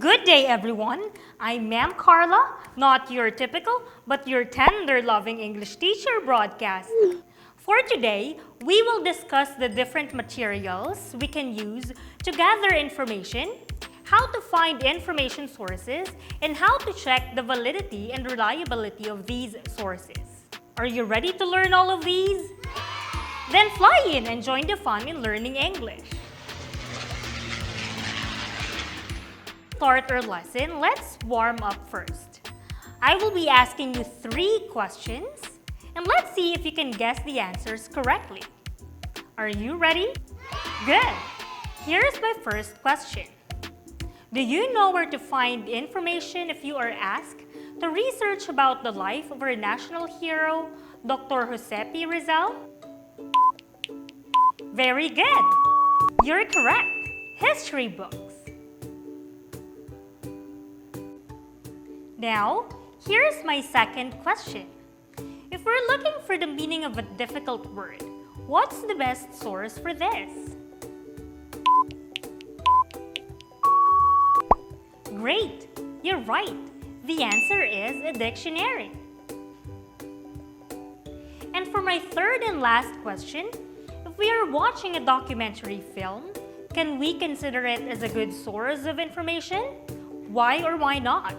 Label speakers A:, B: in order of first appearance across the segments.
A: Good day, everyone. I'm Ma'am Karla, not your typical, but your tender, loving English teacher broadcast. For today, we will discuss the different materials we can use to gather information, how to find information sources, and how to check the validity and reliability of these sources. Are you ready to learn all of these? Then fly in and join the fun in learning English. Start our lesson, let's warm up first. I will be asking you 3 questions, and let's see if you can guess the answers correctly. Are you ready? Good! Here's my first question. Do you know where to find information if you are asked to research about the life of our national hero, Dr. Josepe Rizal? Very good! You're correct! History books. Now, here's my second question. If we're looking for the meaning of a difficult word, what's the best source for this? Great! You're right. The answer is a dictionary. And for my third and last question, if we are watching a documentary film, can we consider it as a good source of information? Why or why not?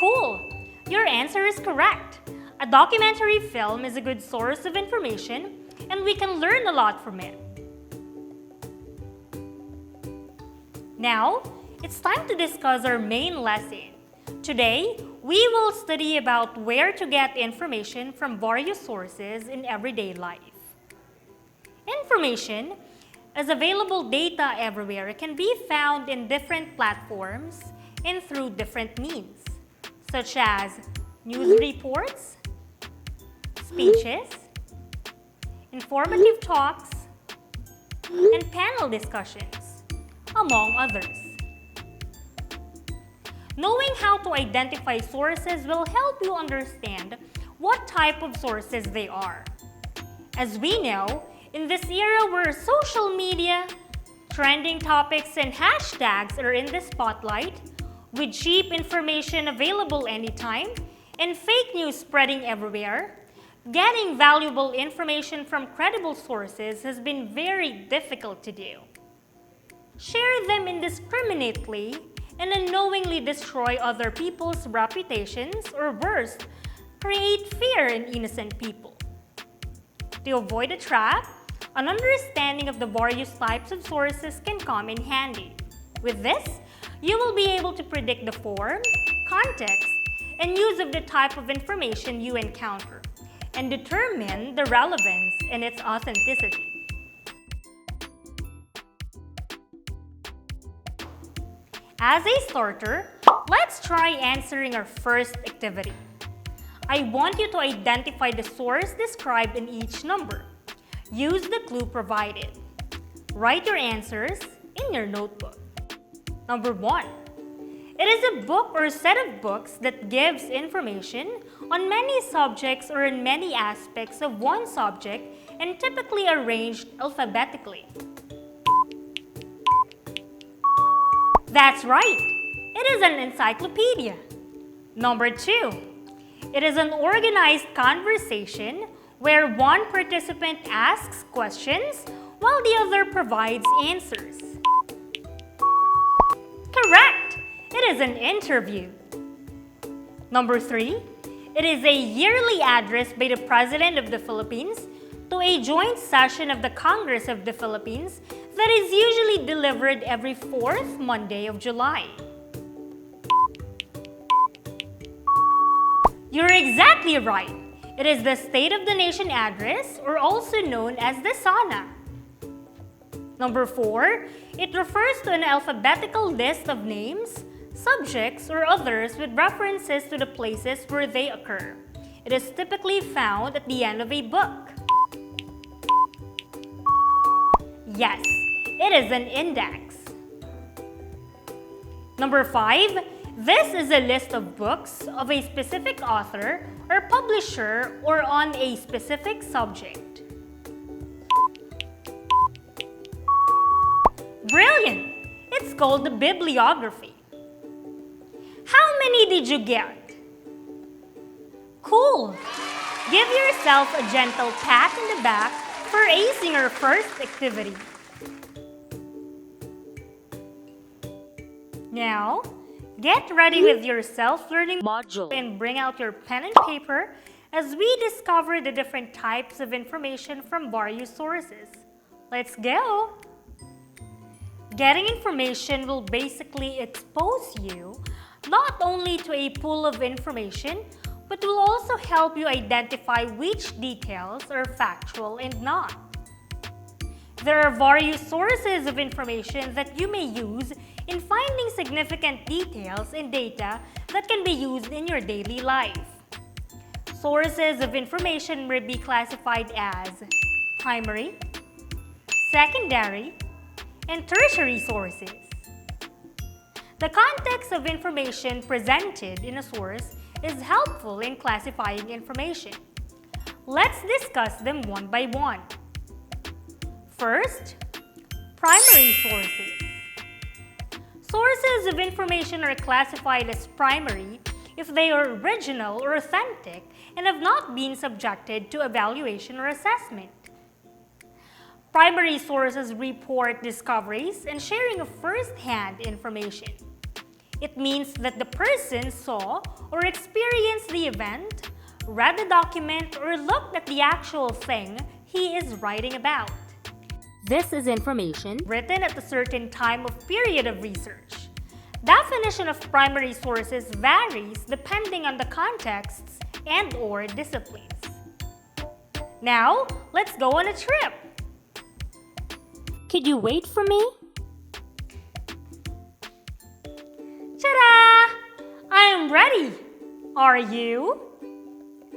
A: Cool! Your answer is correct. A documentary film is a good source of information, and we can learn a lot from it. Now, it's time to discuss our main lesson. Today, we will study about where to get information from various sources in everyday life. Information, as available data everywhere, can be found in different platforms and through different means, such as news reports, speeches, informative talks, and panel discussions, among others. Knowing how to identify sources will help you understand what type of sources they are. As we know, in this era where social media, trending topics, and hashtags are in the spotlight, with cheap information available anytime and fake news spreading everywhere, getting valuable information from credible sources has been very difficult to do. Share them indiscriminately and unknowingly destroy other people's reputations, or worse, create fear in innocent people. To avoid a trap, an understanding of the various types of sources can come in handy. With this, you will be able to predict the form, context, and use of the type of information you encounter, and determine the relevance and its authenticity. As a starter, let's try answering our first activity. I want you to identify the source described in each number. Use the clue provided. Write your answers in your notebook. Number 1. It is a book or set of books that gives information on many subjects or in many aspects of one subject and typically arranged alphabetically. That's right! It is an encyclopedia. Number 2. It is an organized conversation where one participant asks questions while the other provides answers. Correct! It is an interview. Number 3. It is a yearly address by the President of the Philippines to a joint session of the Congress of the Philippines that is usually delivered every 4th Monday of July. You're exactly right. It is the State of the Nation address, or also known as the SANA. Number 4, it refers to an alphabetical list of names, subjects, or others with references to the places where they occur. It is typically found at the end of a book. Yes, it is an index. Number 5, this is a list of books of a specific author or publisher or on a specific subject. Brilliant! It's called the bibliography. How many did you get? Cool! Give yourself a gentle pat in the back for acing your first activity. Now, get ready with your self-learning module and bring out your pen and paper as we discover the different types of information from various sources. Let's go! Getting information will basically expose you not only to a pool of information, but will also help you identify which details are factual and not. There are various sources of information that you may use in finding significant details in data that can be used in your daily life. Sources of information may be classified as primary, secondary, and tertiary sources. The context of information presented in a source is helpful in classifying information. Let's discuss them one by one. First, primary sources. Sources of information are classified as primary if they are original or authentic and have not been subjected to evaluation or assessment. Primary sources report discoveries and sharing of first-hand information. It means that the person saw or experienced the event, read the document, or looked at the actual thing he is writing about. This is information written at a certain time of period of research. Definition of primary sources varies depending on the contexts and/or disciplines. Now, let's go on a trip. Could you wait for me? Ta-da! I am ready. Are you?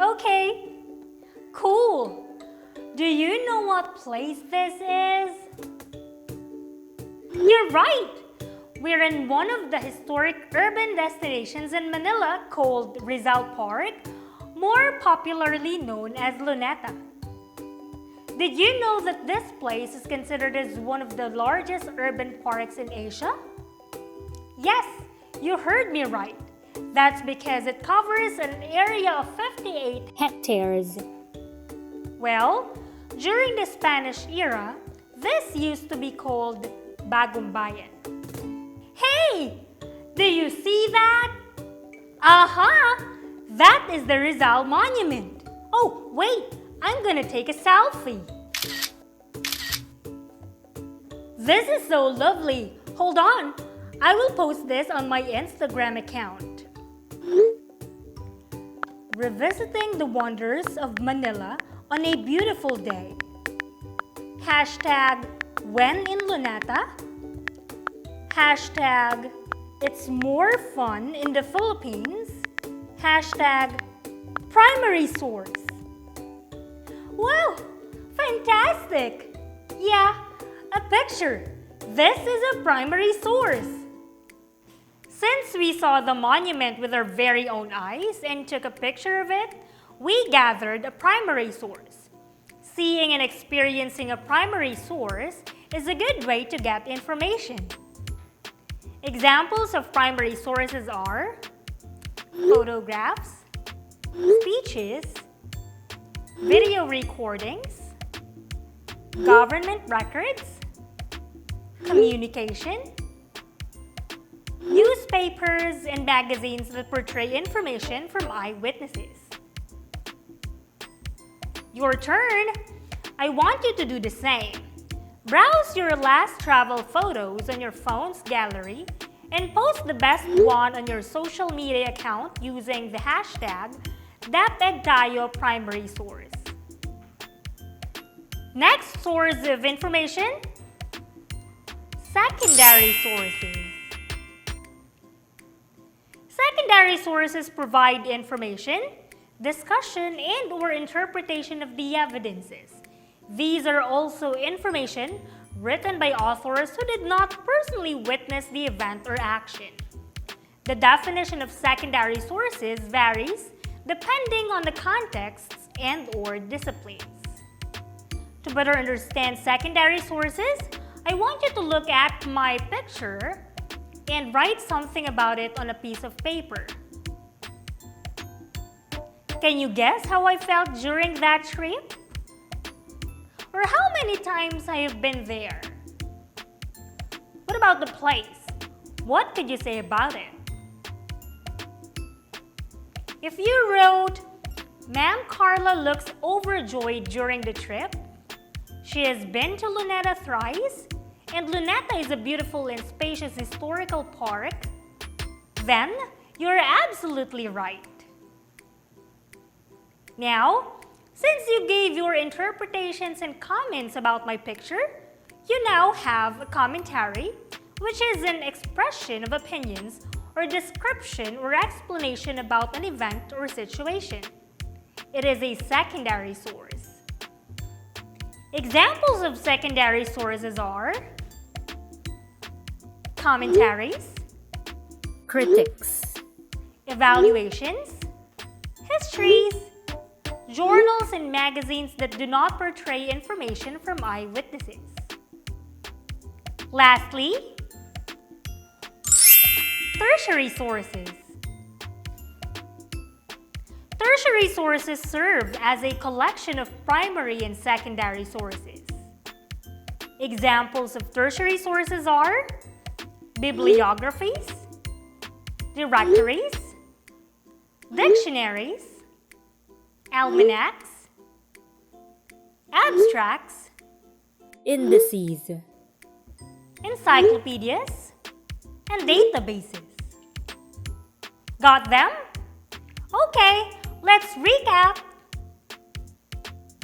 A: Okay. Cool. Do you know what place this is? You're right. We're in one of the historic urban destinations in Manila called Rizal Park, more popularly known as Luneta. Did you know that this place is considered as one of the largest urban parks in Asia? Yes, you heard me right. That's because it covers an area of 58 hectares. Well, during the Spanish era, this used to be called Bagong Bayan. Hey! Do you see that? Aha! That is the Rizal Monument. Oh, wait! I'm gonna take a selfie. This is so lovely. Hold on. I will post this on my Instagram account. Revisiting the wonders of Manila on a beautiful day. Hashtag when in Luneta. Hashtag it's more fun in the Philippines. Hashtag primary source. Wow, fantastic! Yeah, a picture. This is a primary source. Since we saw the monument with our very own eyes and took a picture of it, we gathered a primary source. Seeing and experiencing a primary source is a good way to get information. Examples of primary sources are photographs, speeches, video recordings, government records, communication, newspapers, and magazines that portray information from eyewitnesses. Your turn! I want you to do the same. Browse your last travel photos on your phone's gallery and post the best one on your social media account using the hashtag DepEd tayo primary source. Next source of information, secondary sources. Secondary sources provide information, discussion, and/or interpretation of the evidences. These are also information written by authors who did not personally witness the event or action. The definition of secondary sources varies depending on the contexts and/or disciplines. To better understand secondary sources, I want you to look at my picture and write something about it on a piece of paper. Can you guess how I felt during that trip? Or how many times I have been there? What about the place? What could you say about it? If you wrote, Ma'am Karla looks overjoyed during the trip. She has been to Luneta thrice, and Luneta is a beautiful and spacious historical park, then you're absolutely right. Now, since you gave your interpretations and comments about my picture, you now have a commentary, which is an expression of opinions or description or explanation about an event or situation. It is a secondary source. Examples of secondary sources are commentaries,
B: critics,
A: evaluations, histories, journals and magazines that do not portray information from eyewitnesses. Lastly, tertiary sources. Tertiary sources serve as a collection of primary and secondary sources. Examples of tertiary sources are bibliographies, directories, dictionaries, almanacs, abstracts,
B: indices,
A: encyclopedias, and databases. Got them? Okay, let's recap.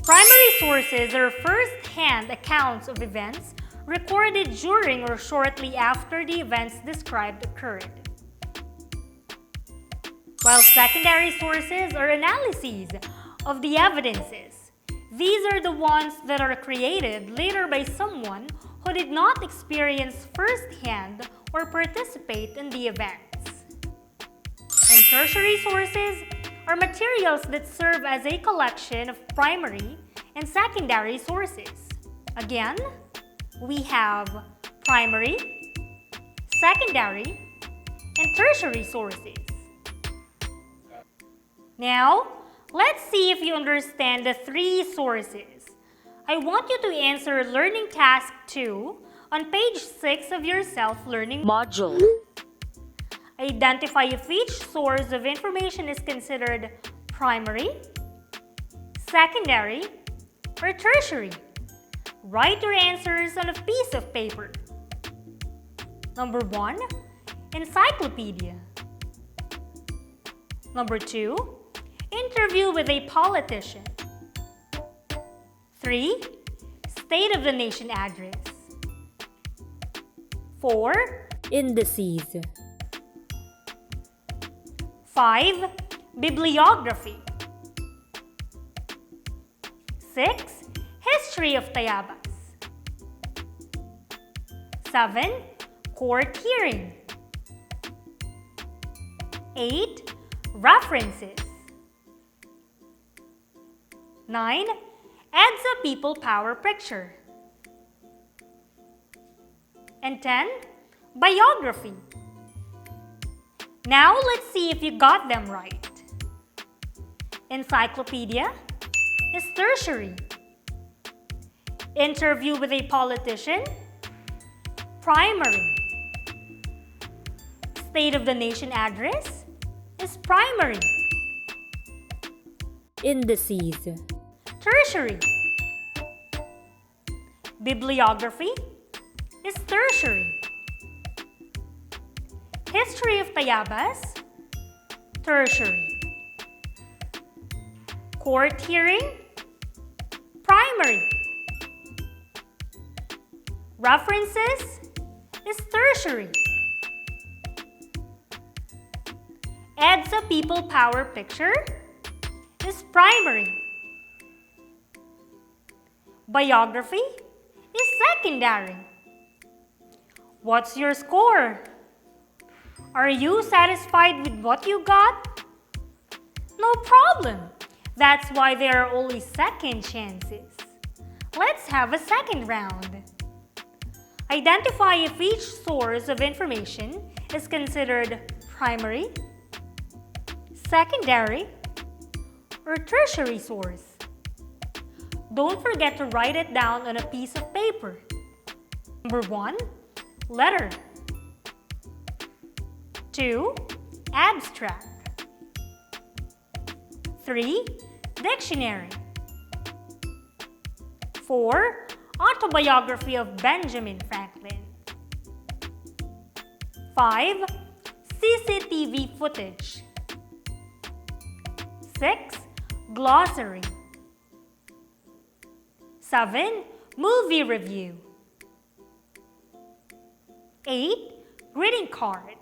A: Primary sources are first-hand accounts of events recorded during or shortly after the events described occurred. While secondary sources are analyses of the evidences. These are the ones that are created later by someone who did not experience firsthand or participate in the events. And tertiary sources are materials that serve as a collection of primary and secondary sources. Again, we have primary, secondary, and tertiary sources. Now, let's see if you understand the three sources. I want you to answer Learning Task 2 on page 6 of your self-learning
B: module.
A: Identify if each source of information is considered primary, secondary, or tertiary. Write your answers on a piece of paper. Number 1, encyclopedia. Number 2, interview with a politician. 3, State of the Nation address. 4,
B: indices.
A: 5, bibliography. 6, history of Tayabas. 7, court hearing. 8, references. 9, EDSA People Power Picture. And 10, biography. Now let's see if you got them right. Encyclopedia is tertiary. Interview with a politician, primary. State of the Nation address is primary.
B: Indices.
A: Tertiary. Bibliography is tertiary. History of Tayabas, tertiary. Court hearing, primary. References is tertiary. EDSA People Power Picture is primary. Biography is secondary. What's your score? Are you satisfied with what you got? No problem. That's why there are only second chances. Let's have a second round. Identify if each source of information is considered primary, secondary, or tertiary source. Don't forget to write it down on a piece of paper. Number 1, letter. 2, abstract. 3, dictionary. 4, autobiography of Benjamin Franklin. 5, CCTV footage. 6, glossary. 7, movie review. 8, greeting card.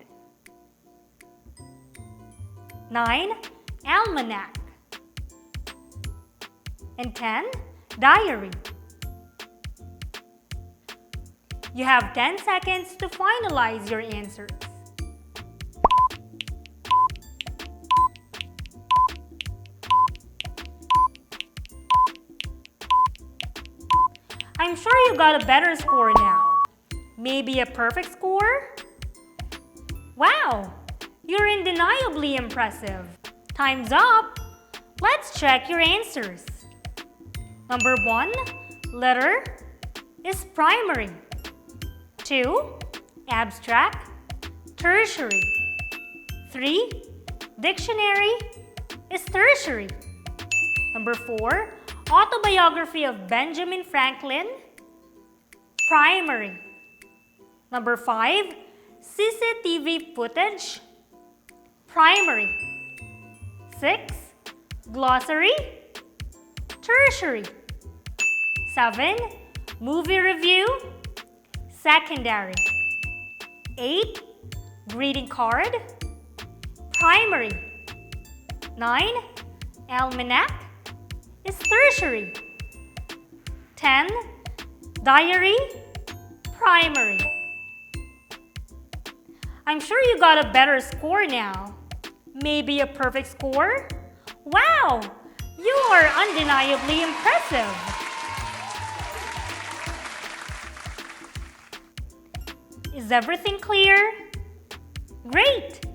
A: 9, almanac. And 10, diary. You have 10 seconds to finalize your answers. I'm sure you got a better score now. Maybe a perfect score? Wow! You're undeniably impressive. Time's up! Let's check your answers. Number 1, letter, is primary. 2, abstract, tertiary. 3, dictionary, is tertiary. Number 4, autobiography of Benjamin Franklin, primary. Number 5, CCTV footage, primary. 6, glossary, tertiary. 7, movie review, secondary. 8, greeting card, primary. 9, almanac, is tertiary. 10, diary, primary. I'm sure you got a better score now. Maybe a perfect score? Wow! You are undeniably impressive. Is everything clear? Great!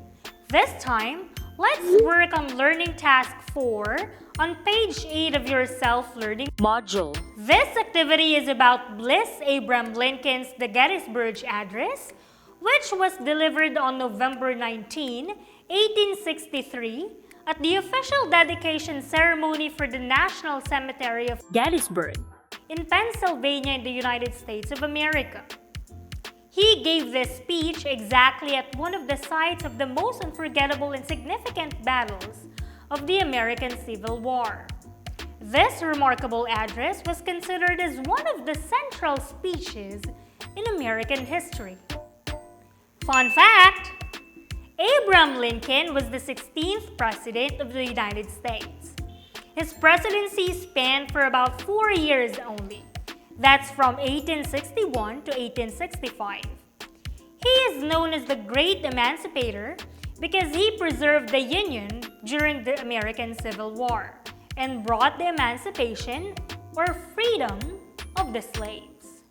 A: This time, let's work on learning task 4 on page 8 of your self-learning
B: module.
A: This activity is about Bliss Abraham Lincoln's The Gettysburg Address, which was delivered on November 19, 1863, at the official dedication ceremony for the National Cemetery of
B: Gettysburg
A: in Pennsylvania in the United States of America. He gave this speech exactly at one of the sites of the most unforgettable and significant battles of the American Civil War. This remarkable address was considered as one of the central speeches in American history. Fun fact! Abraham Lincoln was the 16th President of the United States. His presidency spanned for about 4 years only. That's from 1861 to 1865. He is known as the Great Emancipator because he preserved the Union during the American Civil War and brought the emancipation or freedom of the slaves.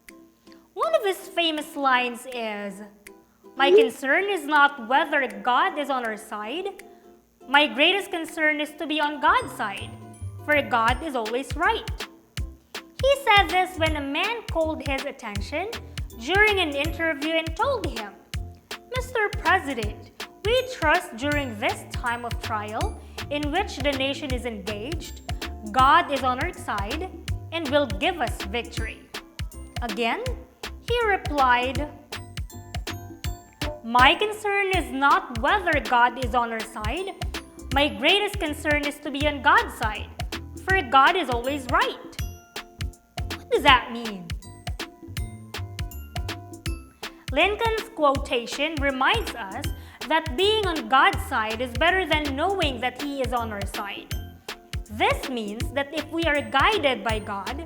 A: One of his famous lines is, "My concern is not whether God is on our side. My greatest concern is to be on God's side, for God is always right." He said this when a man called his attention during an interview and told him, "Mr. President, we trust during this time of trial in which the nation is engaged, God is on our side and will give us victory." Again, he replied, "My concern is not whether God is on our side. My greatest concern is to be on God's side, for God is always right." What does that mean? Lincoln's quotation reminds us that being on God's side is better than knowing that He is on our side. This means that if we are guided by God,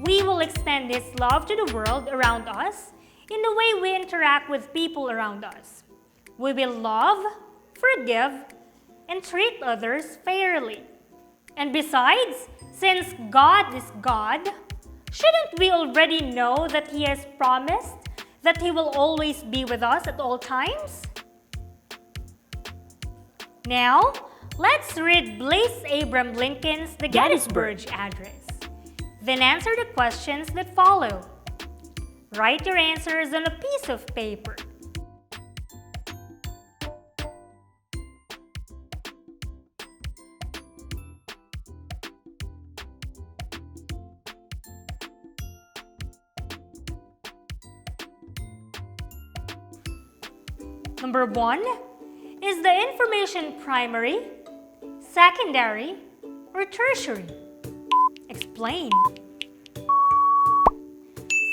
A: we will extend His love to the world around us in the way we interact with people around us. We will love, forgive, and treat others fairly. And besides, since God is God, shouldn't we already know that He has promised That He will always be with us at all times? Now, let's read Blaise Abraham Lincoln's The Gettysburg Address. Then answer the questions that follow. Write your answers on a piece of paper. Number 1, is the information primary, secondary, or tertiary? Explain.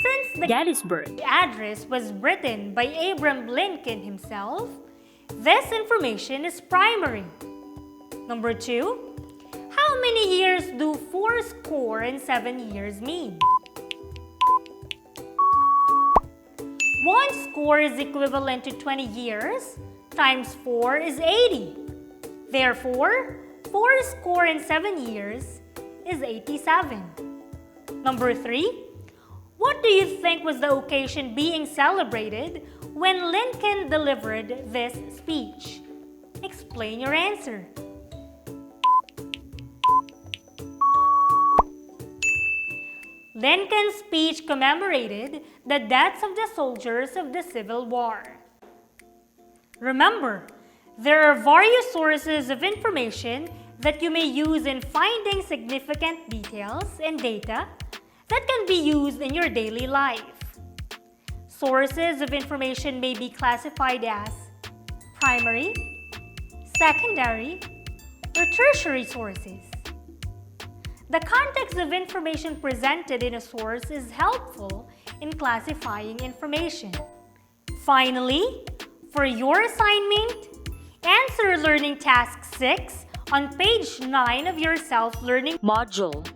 A: Since the
B: Gettysburg.
A: address was written by Abraham Lincoln himself, this information is primary. Number 2, how many years do 87 years mean? 1 score is equivalent to 20 years, times 4 is 80. Therefore, 87 years is 87. Number 3, what do you think was the occasion being celebrated when Lincoln delivered this speech? Explain your answer. Lincoln's speech commemorated the deaths of the soldiers of the Civil War. Remember, there are various sources of information that you may use in finding significant details and data that can be used in your daily life. Sources of information may be classified as primary, secondary, or tertiary sources. The context of information presented in a source is helpful in classifying information. Finally, for your assignment, answer Learning Task 6 on page 9 of your self-learning
B: Module.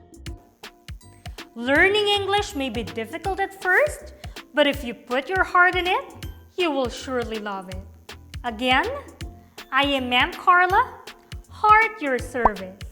A: Learning English may be difficult at first, but if you put your heart in it, you will surely love it. Again, I am Ma'am Karla, Heart Your Service.